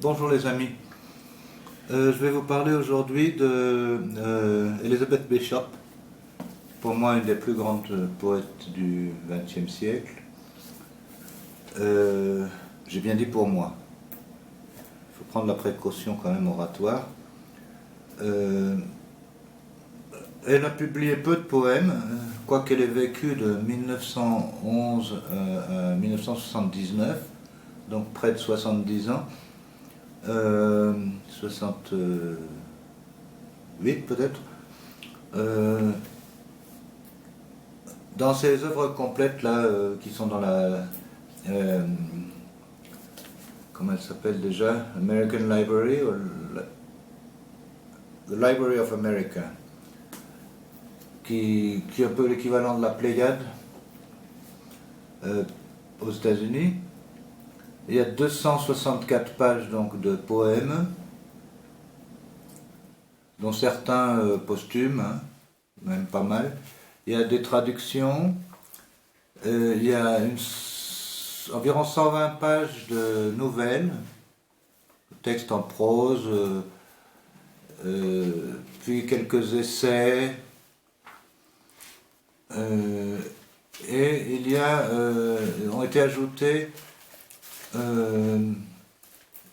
Bonjour les amis. Je vais vous parler aujourd'hui de Elizabeth Bishop, pour moi une des plus grandes poètes du XXe siècle. J'ai bien dit pour moi. Il faut prendre la précaution quand même oratoire. Elle a publié peu de poèmes, quoiqu'elle ait vécu de 1911 à 1979, donc près de 70 ans. 68 peut-être. Dans ses œuvres complètes là, qui sont dans la comment elle s'appelle déjà, American Library, The Library of America, qui est un peu l'équivalent de la Pléiade aux États-Unis. Il y a 264 pages donc de poèmes, dont certains posthumes, hein, même pas mal. Il y a des traductions, il y a environ 120 pages de nouvelles, textes en prose, puis quelques essais, et il y a, ont été ajoutés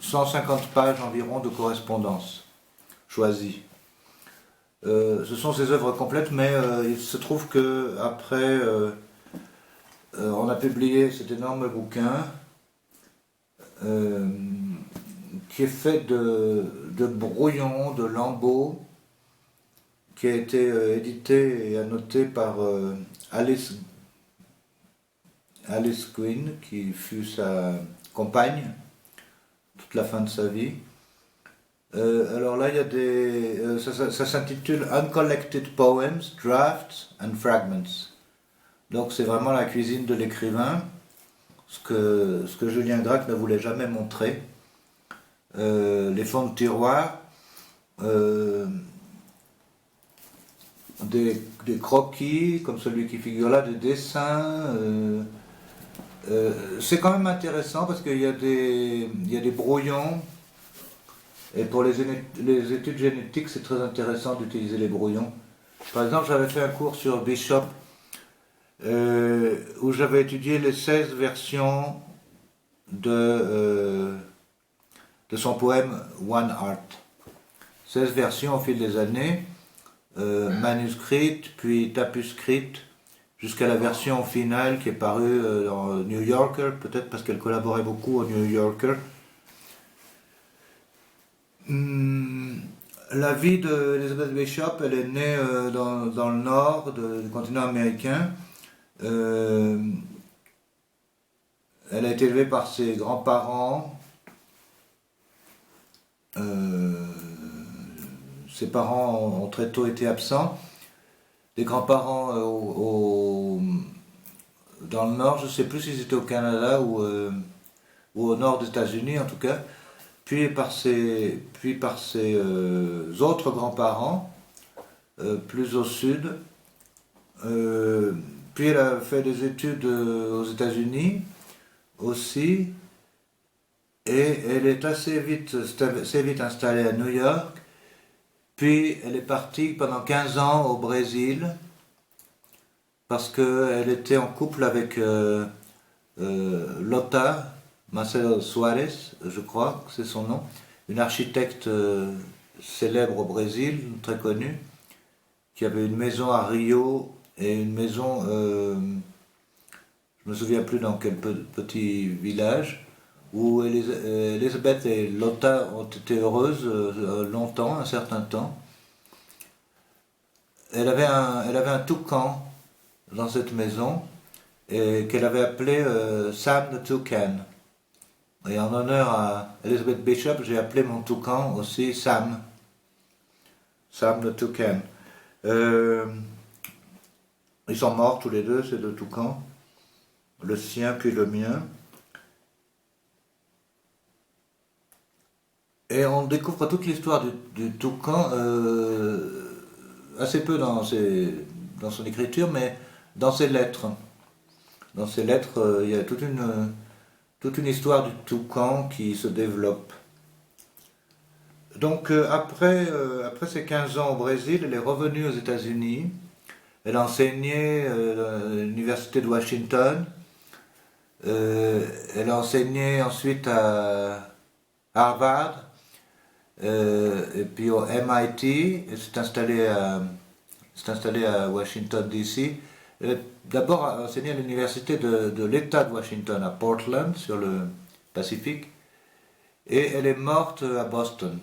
150 pages environ de correspondance choisie. Ce sont ses œuvres complètes, mais il se trouve que après on a publié cet énorme bouquin qui est fait de brouillons, de lambeaux, qui a été édité et annoté par Alice Gwynne, qui fut sa compagne toute la fin de sa vie. Alors là, il y a des, ça s'intitule Uncollected Poems, Drafts and Fragments. Donc c'est vraiment la cuisine de l'écrivain, ce que Julien Gracq ne voulait jamais montrer. Les fonds de tiroir, des croquis comme celui qui figure là, des dessins. C'est quand même intéressant parce qu'il y a des brouillons, et pour les études génétiques c'est très intéressant d'utiliser les brouillons. Par exemple, j'avais fait un cours sur Bishop où j'avais étudié les 16 versions de son poème One Heart. 16 versions au fil des années, manuscrites puis tapuscrites, jusqu'à la version finale qui est parue dans New Yorker, peut-être parce qu'elle collaborait beaucoup au New Yorker. La vie d'Elizabeth Bishop, elle est née dans le nord du continent américain. Elle a été élevée par ses grands-parents. Ses parents ont très tôt été absents. Les grands-parents dans le nord, je ne sais plus si c'était au Canada ou au nord des États-Unis en tout cas, puis par ses autres grands-parents, plus au sud. Puis elle a fait des études aux États-Unis aussi, et elle est assez vite installée à New York. Puis elle est partie pendant 15 ans au Brésil, parce qu'elle était en couple avec Lota Marcelo Soares, je crois que c'est son nom, une architecte célèbre au Brésil, très connue, qui avait une maison à Rio et une maison, je ne me souviens plus dans quel petit village, où Elisabeth et Lotta ont été heureuses longtemps, un certain temps. Elle avait un toucan dans cette maison, et qu'elle avait appelé Sam the Toucan. Et en honneur à Elizabeth Bishop, j'ai appelé mon toucan aussi Sam. Sam the Toucan. Ils sont morts tous les deux, ces deux toucans. Le sien puis le mien. Et on découvre toute l'histoire du toucan, assez peu dans son écriture, mais dans ses lettres. Dans ses lettres, il y a toute une histoire du toucan qui se développe. Donc après ses 15 ans au Brésil, elle est revenue aux États-Unis. Elle a enseigné à l'Université de Washington. Elle a enseigné ensuite à Harvard et puis au MIT. Elle s'est installée à Washington, D.C. Elle a d'abord enseigné à l'Université de l'État de Washington, à Portland, sur le Pacifique. Et elle est morte à Boston.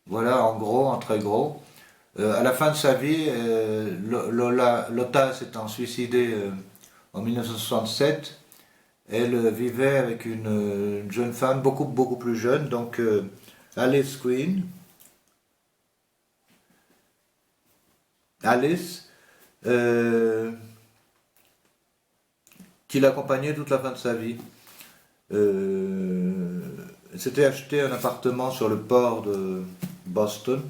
Voilà, en gros, en très gros. À la fin de sa vie, Lotta s'étant suicidée en 1967, elle vivait avec une jeune femme beaucoup plus jeune, donc Alice Queen. Alice, euh, qui l'accompagnait toute la fin de sa vie. Euh, elle s'était acheté un appartement sur le port de Boston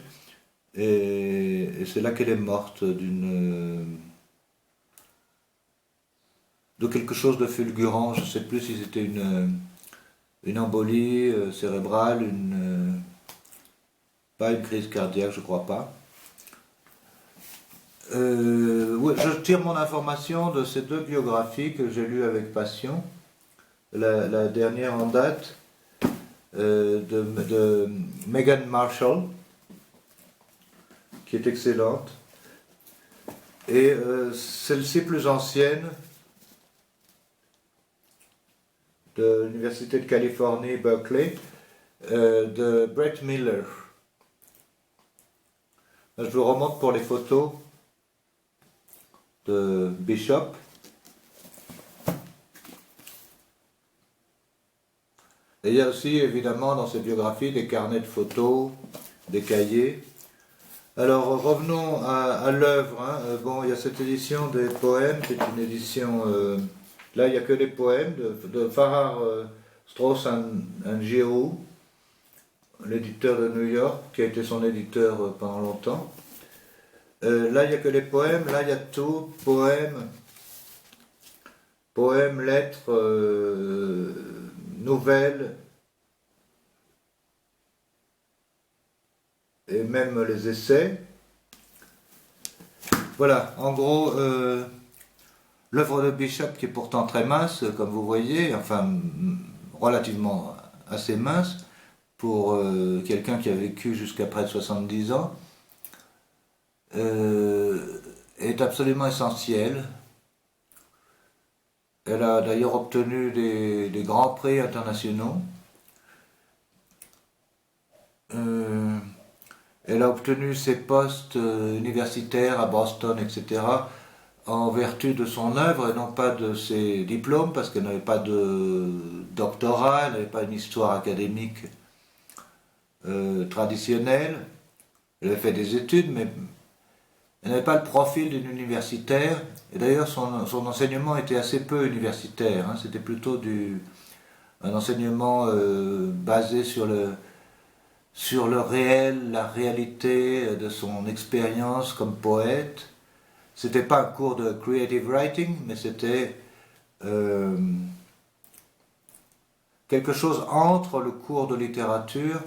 et c'est là qu'elle est morte de quelque chose de fulgurant. Je ne sais plus si c'était une embolie cérébrale, pas une crise cardiaque, je crois pas. Ouais, je tire mon information de ces deux biographies que j'ai lues avec passion. La dernière en date de Meghan Markle, qui est excellente, et celle-ci plus ancienne de l'Université de Californie, Berkeley, de Brett Miller. Là, je vous remonte pour les photos de Bishop. Et il y a aussi évidemment dans cette biographie des carnets de photos, des cahiers. Alors revenons à l'œuvre. Hein. Bon, il y a cette édition des poèmes, qui est une édition. Là, il n'y a que des poèmes de Farrar Straus and Giroux, l'éditeur de New York, qui a été son éditeur pendant longtemps. Là, il n'y a que les poèmes. Là, il y a tout poèmes, lettres, nouvelles, et même les essais. Voilà, en gros, l'œuvre de Bishop, qui est pourtant très mince, comme vous voyez, enfin relativement assez mince, pour quelqu'un qui a vécu jusqu'à près de 70 ans, est absolument essentielle. Elle a d'ailleurs obtenu des grands prix internationaux. Elle a obtenu ses postes universitaires à Boston, etc., en vertu de son œuvre et non pas de ses diplômes, parce qu'elle n'avait pas de doctorat, elle n'avait pas une histoire académique traditionnelle. Elle avait fait des études, mais elle n'avait pas le profil d'une universitaire. Et d'ailleurs, son enseignement était assez peu universitaire. Hein. C'était plutôt un enseignement basé sur le réel, la réalité de son expérience comme poète. C'était pas un cours de creative writing, mais c'était quelque chose entre le cours de littérature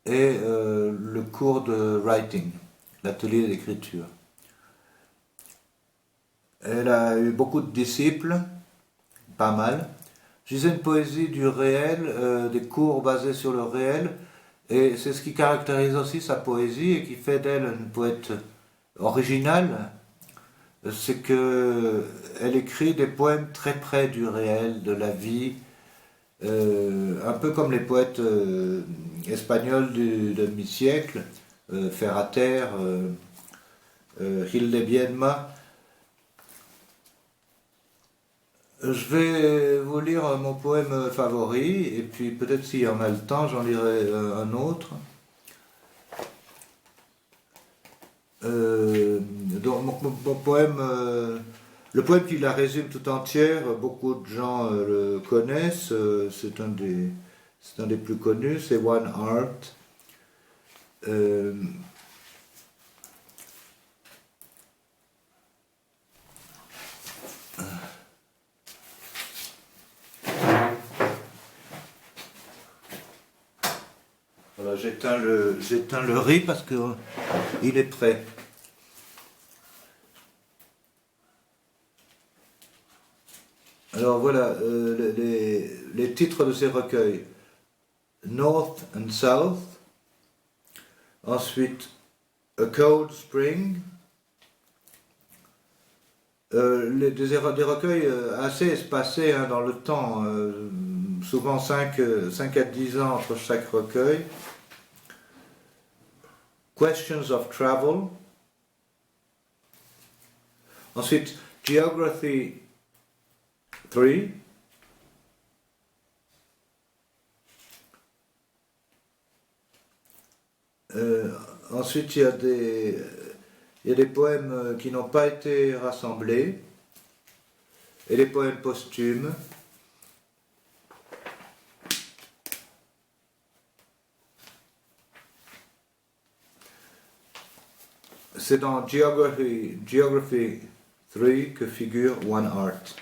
et le cours de writing, l'atelier d'écriture. Elle a eu beaucoup de disciples, pas mal. Je disais une poésie du réel, des cours basés sur le réel, et c'est ce qui caractérise aussi sa poésie et qui fait d'elle une poète originale, c'est que elle écrit des poèmes très près du réel, de la vie, un peu comme les poètes espagnols du demi-siècle, Ferrater, Gil de Biedma. Je vais vous lire mon poème favori, et puis peut-être s'il y en a le temps, j'en lirai un autre. Donc mon poème, le poème qui la résume tout entière, beaucoup de gens le connaissent, c'est un des plus connus, c'est One Heart. Euh, Voilà, j'éteins le riz parce que il est prêt. Alors voilà, les titres de ces recueils. North and South. Ensuite, A Cold Spring. Des recueils assez espacés hein, dans le temps, souvent 5 à 10 ans entre chaque recueil. Questions of Travel. Ensuite, Geography 3. Ensuite, il y a des poèmes qui n'ont pas été rassemblés et les poèmes posthumes. C'est dans Geography 3 que figure One Art.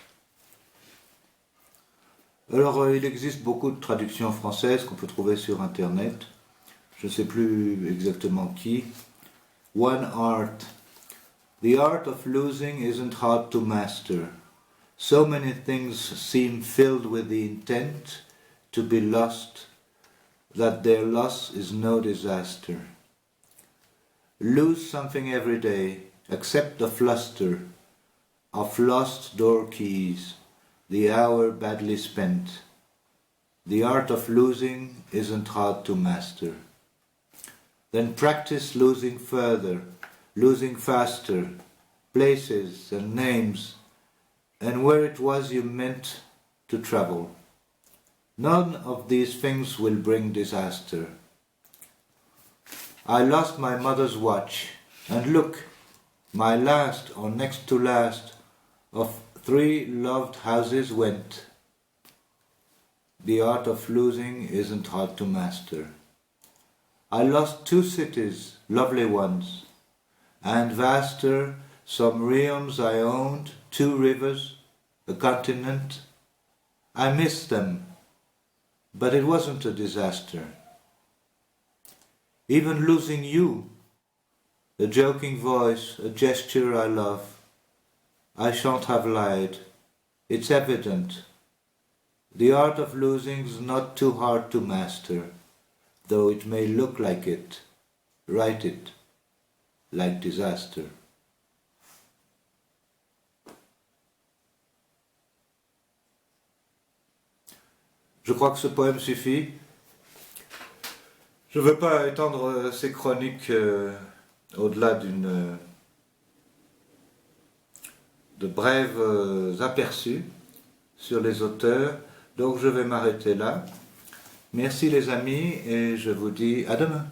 Alors, il existe beaucoup de traductions françaises qu'on peut trouver sur Internet. Je ne sais plus exactement qui. One Art. The art of losing isn't hard to master. So many things seem filled with the intent to be lost that their loss is no disaster. Lose something every day, accept the fluster of lost door keys, the hour badly spent. The art of losing isn't hard to master. Then practice losing further, losing faster, places and names, and where it was you meant to travel. None of these things will bring disaster. I lost my mother's watch, and look, my last or next to last of 3 loved houses went. The art of losing isn't hard to master. I lost 2 cities, lovely ones, and vaster, some realms I owned, 2 rivers, a continent. I missed them, but it wasn't a disaster. Even losing you, a joking voice, a gesture I love, I shan't have lied. It's evident. The art of losing's not too hard to master, though it may look like it. Write it, like disaster. Je crois que ce poème suffit. Je ne veux pas étendre ces chroniques au-delà de brèves aperçus sur les auteurs, donc je vais m'arrêter là. Merci les amis et je vous dis à demain.